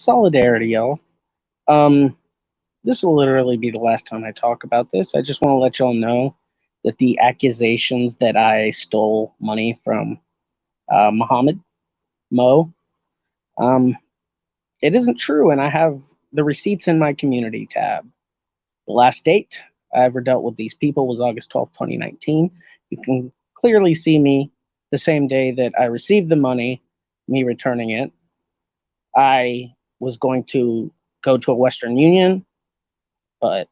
Solidarity, y'all. Um, this will literally be the last time I talk about this. I just want to let y'all know that the accusations that I stole money from Muhammad Mo, um, it isn't true, and I have the receipts in my community tab. The last date I ever dealt with these people was August 12th, 2019. You can clearly see me the same day that I received the money, me returning it. I was going to go to a Western Union, but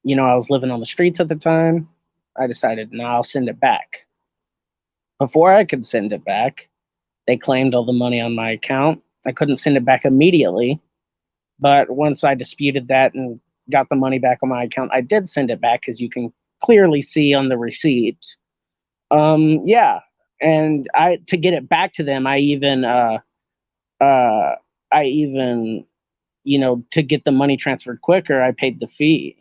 I was living on the streets at the time. I decided, no, I'll send it back. Before I could send it back, they claimed all the money on my account. I couldn't send it back immediately, but once I disputed that and got the money back on my account, I did send it back, as you can clearly see on the receipt. Yeah, and I to get it back to them, uh, I even to get the money transferred quicker, I paid the fee.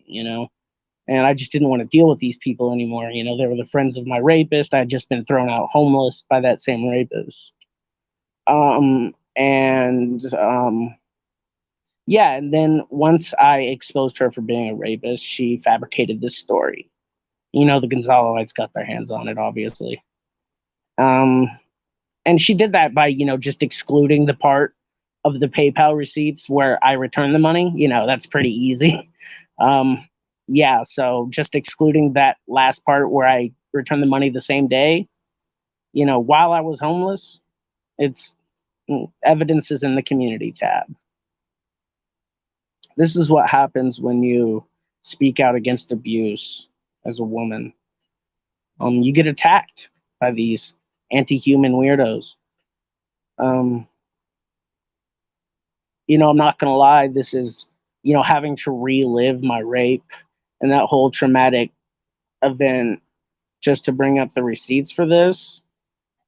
And I just didn't want to deal with these people anymore. They were the friends of my rapist. I had just been thrown out homeless by that same rapist. And yeah, and then once I exposed her for being a rapist, she fabricated this story. The Gonzaloites got their hands on it, obviously. Um, and she did that by, just excluding the part of the PayPal receipts where I return the money. That's pretty easy. Um, yeah, so just excluding that last part where I returned the money the same day, while I was homeless, it's evidence is in the community tab. This is what happens when you speak out against abuse as a woman. You get attacked by these anti-human weirdos. Um, I'm not gonna lie, this is, having to relive my rape and that whole traumatic event just to bring up the receipts for this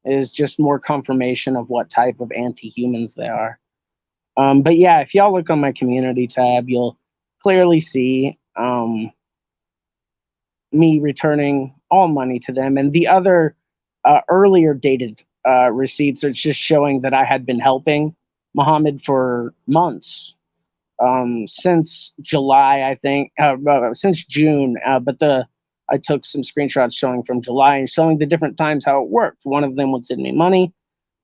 is just more confirmation of what type of anti-humans they are. But yeah, if y'all look on my community tab, you'll clearly see me returning all money to them. And the other earlier dated receipts are just showing that I had been helping Muhammad for months, since July, I think, since June. But I took some screenshots showing from July and showing the different times how it worked. One of them would send me money.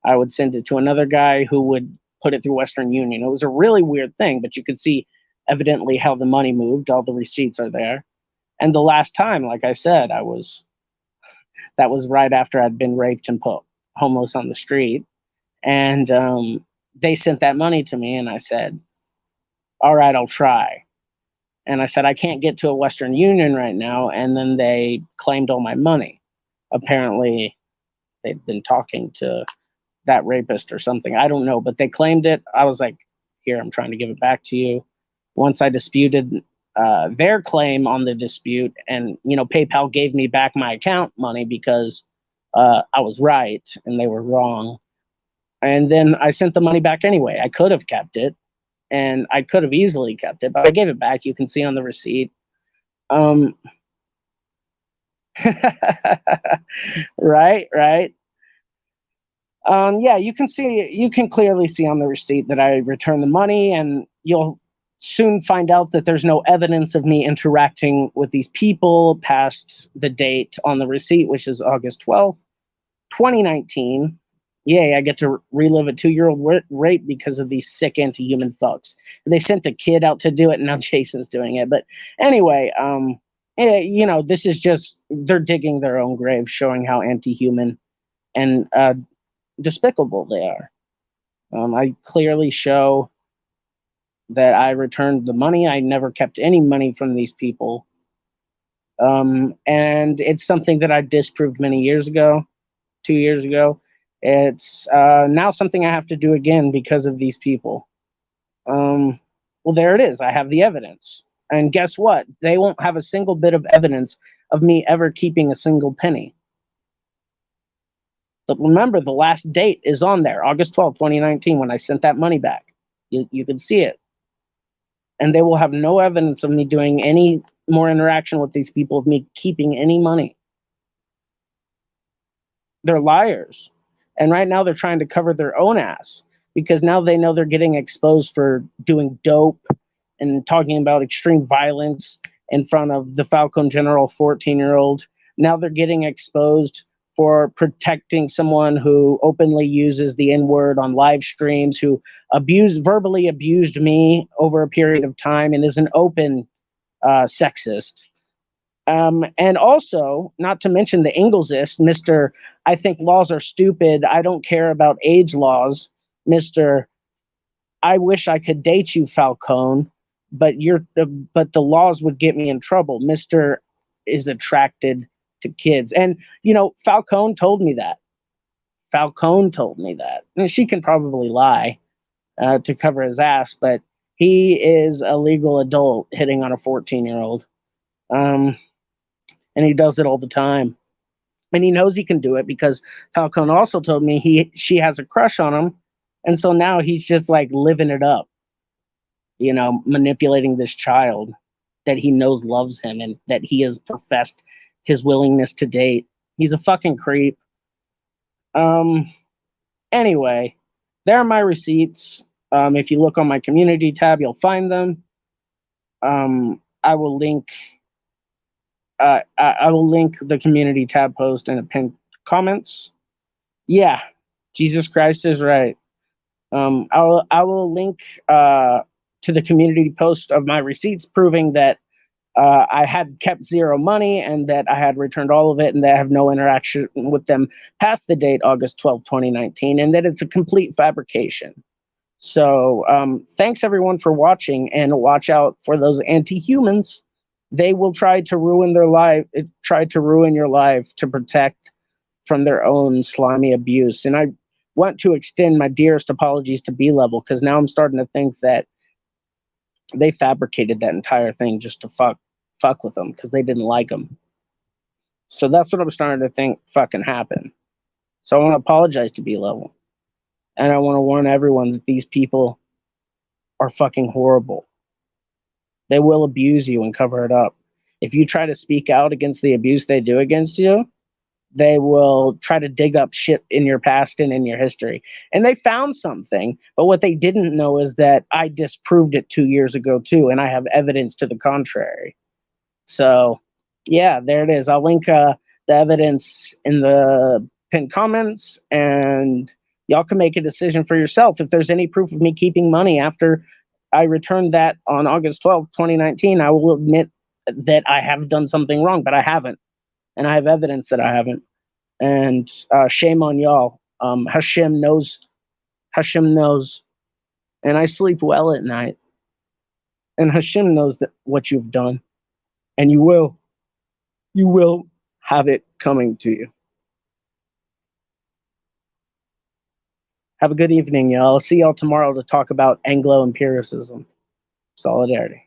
I would send it to another guy who would put it through Western Union. It was a really weird thing, but you could see evidently how the money moved. All the receipts are there. And the last time, like I said, that was right after I'd been raped and put homeless on the street. And they sent that money to me, and I said, all right, I'll try. And I said, I can't get to a Western Union right now. And then they claimed all my money. Apparently, they'd been talking to that rapist or something. I don't know, but they claimed it. I was like, here, I'm trying to give it back to you. Once I disputed their claim on the dispute, and, PayPal gave me back my account money because I was right and they were wrong. And then I sent the money back anyway. I could have kept it, and I could have easily kept it, but I gave it back. You can see on the receipt. Right. Yeah, you can clearly see on the receipt that I returned the money, and you'll soon find out that there's no evidence of me interacting with these people past the date on the receipt, which is August 12th, 2019. Yay, I get to relive a 2-year-old rape because of these sick anti-human fucks. They sent a kid out to do it, and now Jason's doing it. But anyway, this is just, they're digging their own grave, showing how anti-human and despicable they are. I clearly show that I returned the money. I never kept any money from these people. And it's something that I disproved many years ago, 2 years ago. It's now something I have to do again because of these people. Well, there it is. I have the evidence. And guess what? They won't have a single bit of evidence of me ever keeping a single penny. But remember, the last date is on there, August 12th, 2019, when I sent that money back. You can see it. And they will have no evidence of me doing any more interaction with these people, of me keeping any money. They're liars. And right now they're trying to cover their own ass because now they know they're getting exposed for doing dope and talking about extreme violence in front of the Falcon General 14-year-old. Now they're getting exposed for protecting someone who openly uses the N word on live streams, who verbally abused me over a period of time and is an open sexist. And also, not to mention the Inglesist, Mr. I think laws are stupid. I don't care about age laws, Mr. I wish I could date you, Falcone, but the laws would get me in trouble. Mr. is attracted to kids. And Falcone told me that. Falcone told me that. And she can probably lie to cover his ass, but he is a legal adult hitting on a 14-year-old. And he does it all the time. And he knows he can do it because Falcone also told me she has a crush on him. And so now he's just like living it up, manipulating this child that he knows loves him and that he has professed his willingness to date. He's a fucking creep. Anyway, there are my receipts. If you look on my community tab, you'll find them. I will link I will link the community tab post in the pinned comments. Yeah, Jesus Christ is right. I will link to the community post of my receipts proving that I had kept zero money and that I had returned all of it and that I have no interaction with them past the date August 12th, 2019, and that it's a complete fabrication. So thanks everyone for watching, and watch out for those anti-humans. They will try to ruin your life to protect from their own slimy abuse. And I want to extend my dearest apologies to B-Level, because now I'm starting to think that they fabricated that entire thing just to fuck with them because they didn't like them. So that's what I'm starting to think fucking happened. So I want to apologize to B-Level. And I want to warn everyone that these people are fucking horrible. They will abuse you and cover it up. If you try to speak out against the abuse they do against you, they will try to dig up shit in your past and in your history. And they found something, but what they didn't know is that I disproved it 2 years ago too, and I have evidence to the contrary. So, yeah, there it is. I'll link the evidence in the pinned comments, and y'all can make a decision for yourself. If there's any proof of me keeping money after I returned that on August 12th, 2019, I will admit that I have done something wrong, but I haven't. And I have evidence that I haven't. And shame on y'all. Hashem knows. Hashem knows. And I sleep well at night. And Hashem knows that what you've done. And you will have it coming to you. Have a good evening, y'all. I'll see y'all tomorrow to talk about Anglo empiricism. Solidarity.